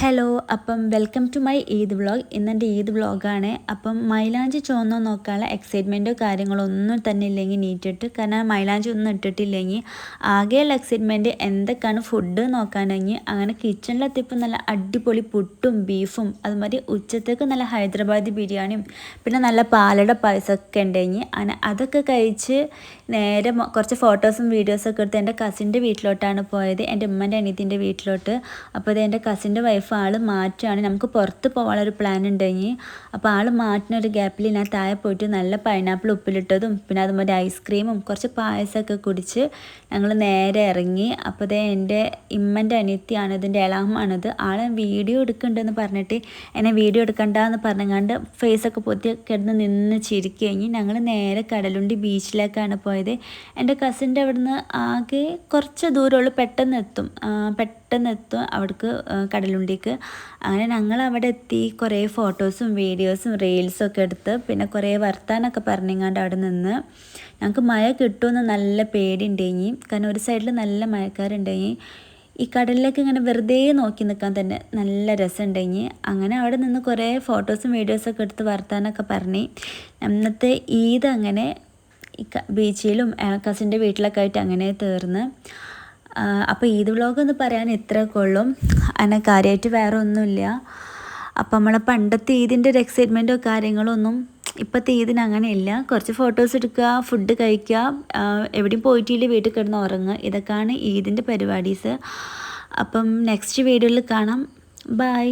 Hello, അപ്പം welcome to my Eid vlog. ഇന്നെൻ്റെ ഈദ് വ്ളോഗാണ്. അപ്പം മൈലാഞ്ചി ചുവന്ന് നോക്കാനുള്ള എക്സൈറ്റ്മെൻറ്റോ കാര്യങ്ങളോ ഒന്നും തന്നെ ഇല്ലെങ്കിൽ നീറ്റിട്ട്, കാരണം മൈലാഞ്ചി ഒന്നും ഇട്ടിട്ടില്ലെങ്കിൽ ആകെയുള്ള എക്സൈറ്റ്മെൻറ്റ് എന്തൊക്കെയാണ് ഫുഡ് നോക്കാനെങ്കിൽ അങ്ങനെ കിച്ചണിലെത്തിയപ്പോൾ നല്ല അടിപൊളി പുട്ടും ബീഫും അതുമാതിരി ഉച്ചത്തേക്ക് നല്ല ഹൈദരാബാദി ബിരിയാണിയും പിന്നെ നല്ല പാലട പായസമൊക്കെ ഉണ്ടെങ്കിൽ അങ്ങനെ അതൊക്കെ കഴിച്ച് നേരെ കുറച്ച് ഫോട്ടോസും വീഡിയോസൊക്കെ എടുത്ത് എൻ്റെ കസിൻ്റെ വീട്ടിലോട്ടാണ് പോയത്, എൻ്റെ ഉമ്മൻ്റെ അനിയത്തിൻ്റെ വീട്ടിലോട്ട്. അപ്പോൾ ഇത് എൻ്റെ കസിൻ്റെ വൈഫ് ആൾ മാറ്റുകയാണ്. നമുക്ക് പുറത്ത് പോകാനുള്ളൊരു പ്ലാൻ ഉണ്ടെങ്കിൽ അപ്പോൾ ആൾ മാറ്റുന്നൊരു ഗ്യാപ്പിൽ ഞാൻ താഴെ പോയിട്ട് നല്ല പൈനാപ്പിൾ ഉപ്പിലിട്ടതും പിന്നെ അതുപോലെ ഐസ്ക്രീമും കുറച്ച് പായസമൊക്കെ കുടിച്ച് ഞങ്ങൾ നേരെ ഇറങ്ങി. അപ്പോൾ ഇത് എൻ്റെ ഇമ്മൻ്റെ അനിയത്തിയാണ്, ഇതിൻ്റെ എളാമാണിത്. ആളെ വീഡിയോ എടുക്കുന്നുണ്ടെന്ന് പറഞ്ഞിട്ട് എന്നെ വീഡിയോ എടുക്കണ്ടെന്ന് പറഞ്ഞുകൊണ്ട് ഫേസൊക്കെ പൊത്തി കിടന്ന് നിന്ന് ചിരിക്കുക കഴിഞ്ഞ് ഞങ്ങൾ നേരെ കടലുണ്ടി ബീച്ചിലേക്കാണ് പോയത്. എൻ്റെ കസിൻ്റെ അവിടുന്ന് ആകെ കുറച്ച് ദൂരമുള്ളൂ, പെട്ടെന്ന് എത്തും അവിടേക്ക് കടലുണ്ടിക്ക്. അങ്ങനെ ഞങ്ങൾ അവിടെ എത്തി കുറേ ഫോട്ടോസും വീഡിയോസും റീൽസും ഒക്കെ എടുത്ത് പിന്നെ കുറേ വർത്താനൊക്കെ പറഞ്ഞിങ്ങാണ്ട് അവിടെ നിന്ന്. ഞങ്ങൾക്ക് മഴ കിട്ടുമെന്ന് നല്ല പേടിയുണ്ടെങ്കിൽ, കാരണം ഒരു സൈഡിൽ നല്ല മഴക്കാരുണ്ടെങ്കിൽ ഈ കടലിലേക്ക് ഇങ്ങനെ വെറുതെ നോക്കി നിൽക്കാൻ തന്നെ നല്ല രസമുണ്ടെങ്കിൽ അങ്ങനെ അവിടെ നിന്ന് കുറേ ഫോട്ടോസും വീഡിയോസൊക്കെ എടുത്ത് വർത്താനൊക്കെ പറഞ്ഞ് അന്നത്തെ ഈദ് അങ്ങനെ ബീച്ചിലും കസിൻ്റെ വീട്ടിലൊക്കെ ആയിട്ട് അങ്ങനെ തീർന്ന്. അപ്പോൾ ഈദ് വ്ളോഗ് എന്ന് പറയാൻ ഇത്രയൊക്കെ ഉള്ളൂ, അങ്ങനെ കാര്യമായിട്ട് വേറെ ഒന്നുമില്ല. അപ്പം നമ്മളെ പണ്ടത്തെ ഈദിൻ്റെ ഒരു എക്സൈറ്റ്മെൻറ്റോ കാര്യങ്ങളൊന്നും ഇപ്പോഴത്തെ ഈദിന് അങ്ങനെയില്ല. കുറച്ച് ഫോട്ടോസ് എടുക്കുക, ഫുഡ് കഴിക്കുക, എവിടെയും പോയിട്ടില്ല, വീട്ടിൽ കിടന്ന് ഉറങ്ങുക, ഇതൊക്കെയാണ് ഈദിൻ്റെ പരിപാടീസ്. അപ്പം നെക്സ്റ്റ് വീഡിയോയിൽ കാണാം. ബൈ.